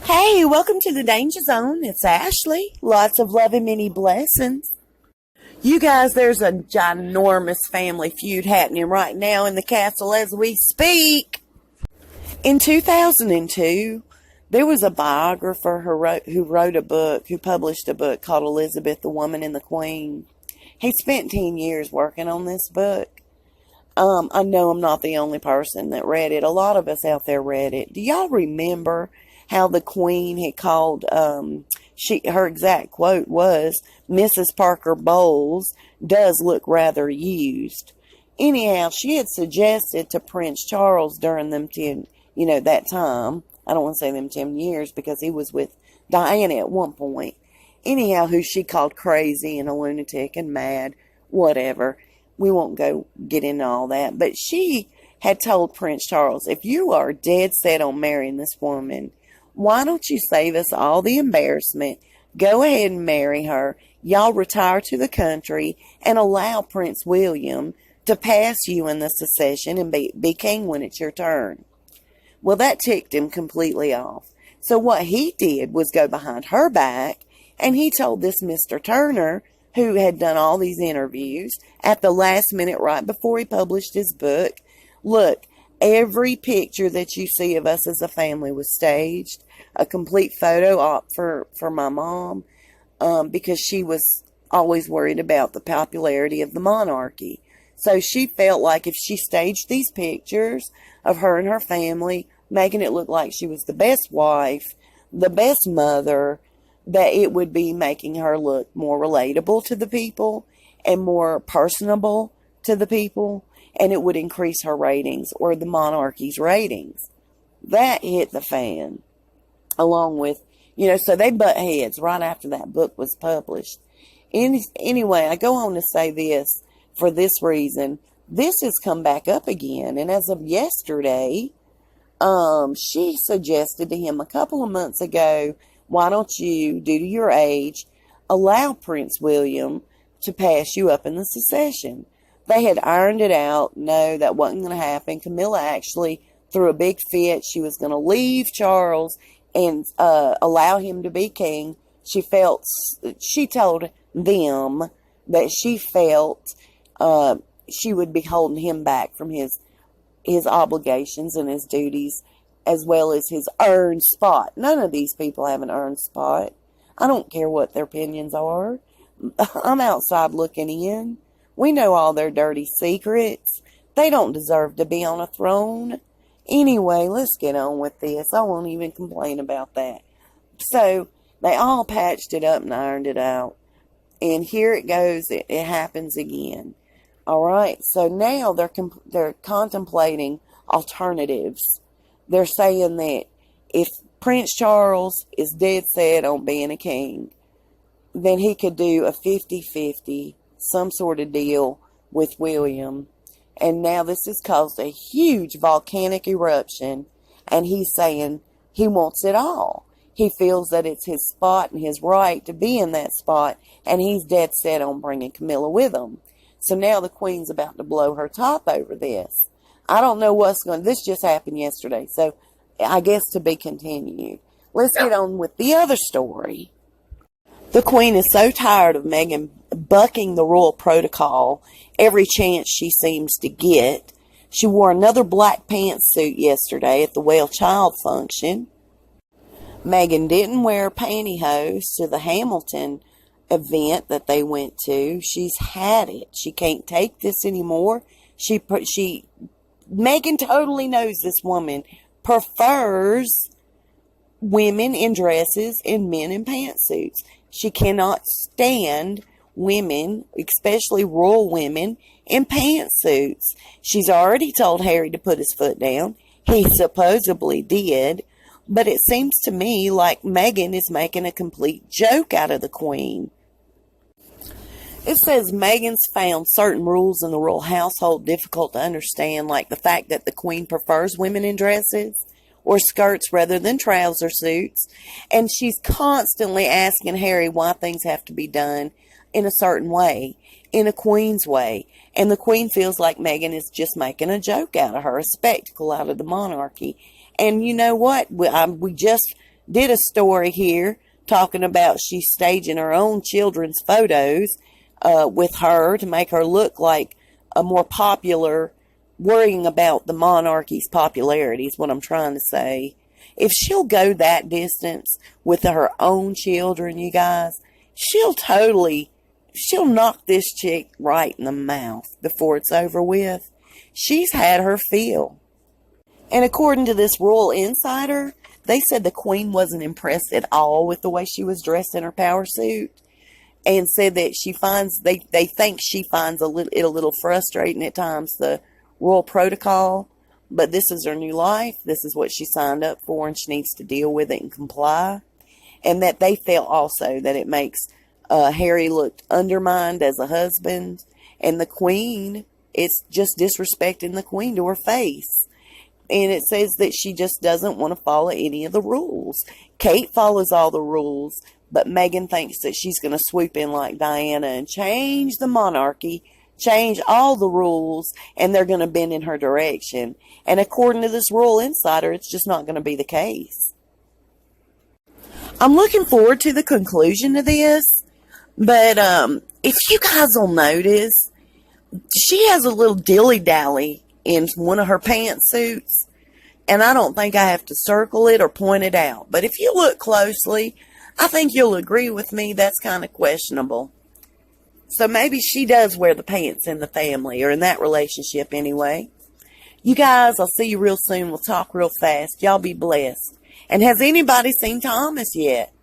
Hey, welcome to the Danger Zone. It's Ashley. Lots of love and many blessings. You guys, there's a ginormous family feud happening right now in the castle as we speak. In 2002, there was a biographer who published a book called Elizabeth, the Woman and the Queen. He spent 10 years working on this book. I know I'm not the only person that read it. A lot of us out there read it. Do y'all remember how the Queen had called, her exact quote was, Mrs. Parker Bowles does look rather used. Anyhow, she had suggested to Prince Charles during that time, I don't want to say them 10 years because he was with Diana at one point. Anyhow, who she called crazy and a lunatic and mad, whatever. We won't get into all that. But she had told Prince Charles, if you are dead set on marrying this woman, why don't you save us all the embarrassment? Go ahead and marry her. Y'all retire to the country and allow Prince William to pass you in the succession and be king when it's your turn. Well, that ticked him completely off. So what he did was go behind her back, and he told this Mr. Turner, who had done all these interviews, at the last minute right before he published his book, look, every picture that you see of us as a family was staged, a complete photo op for my mom, because she was always worried about the popularity of the monarchy. So she felt like if she staged these pictures of her and her family, making it look like she was the best wife, the best mother, that it would be making her look more relatable to the people and more personable to the people, and it would increase her ratings or the monarchy's ratings. That hit the fan, along with, so they butt heads right after that book was published. Anyway, I go on to say this for this reason. This has come back up again, and as of yesterday, she suggested to him a couple of months ago, why don't you, due to your age, allow Prince William to pass you up in the succession? They had ironed it out. No, that wasn't going to happen. Camilla actually threw a big fit. She was going to leave Charles and allow him to be king. She told them that she felt she would be holding him back from his obligations and his duties, as well as his earned spot. None of these people have an earned spot. I don't care what their opinions are. I'm outside looking in. We know all their dirty secrets. They don't deserve to be on a throne. Anyway, let's get on with this. I won't even complain about that. So, they all patched it up and ironed it out. And here it goes. It happens again. Alright, so now they're contemplating alternatives. They're saying that if Prince Charles is dead set on being a king, then he could do a 50-50, some sort of deal with William. And now this has caused a huge volcanic eruption, and he's saying he wants it all. He feels that it's his spot and his right to be in that spot, and he's dead set on bringing Camilla with him. So now the Queen's about to blow her top over this. I don't know this just happened yesterday, so I guess to be continued. Let's get on with the other story. The Queen is so tired of Meghan bucking the royal protocol every chance she seems to get. She wore another black pantsuit yesterday at the Well Child function. Meghan didn't wear pantyhose to the Hamilton event that they went to. She's had it. She can't take this anymore. Meghan totally knows this woman prefers women in dresses and men in pantsuits. She cannot stand women, especially royal women, in pantsuits. She's already told Harry to put his foot down. He supposedly did. But it seems to me like Meghan is making a complete joke out of the Queen. It says Meghan's found certain rules in the royal household difficult to understand, like the fact that the Queen prefers women in dresses or skirts rather than trouser suits. And she's constantly asking Harry why things have to be done in a certain way, in a Queen's way. And the Queen feels like Meghan is just making a joke out of her, a spectacle out of the monarchy. And you know what? We just did a story here talking about she's staging her own children's photos with her to make her look like a more popular, worrying about the monarchy's popularity is what I'm trying to say. If she'll go that distance with her own children, you guys, she'll knock this chick right in the mouth before it's over with. She's had her fill. And according to this royal insider, they said the queen wasn't impressed at all with the way she was dressed in her power suit, and said that they think she finds it a little frustrating at times, the royal protocol. But this is her new life. This is what she signed up for, and she needs to deal with it and comply. And that they felt also that it makes Harry look undermined as a husband. And the queen, it's just disrespecting the queen to her face. And it says that she just doesn't want to follow any of the rules. Kate follows all the rules, but Meghan thinks that she's going to swoop in like Diana and change the monarchy, change all the rules, and they're going to bend in her direction. And according to this royal insider, it's just not going to be the case. I'm looking forward to the conclusion of this, but if you guys will notice, she has a little dilly-dally in one of her pantsuits, and I don't think I have to circle it or point it out. But if you look closely, I think you'll agree with me that's kind of questionable. So maybe she does wear the pants in the family, or in that relationship anyway. You guys, I'll see you real soon. We'll talk real fast. Y'all be blessed. And has anybody seen Thomas yet?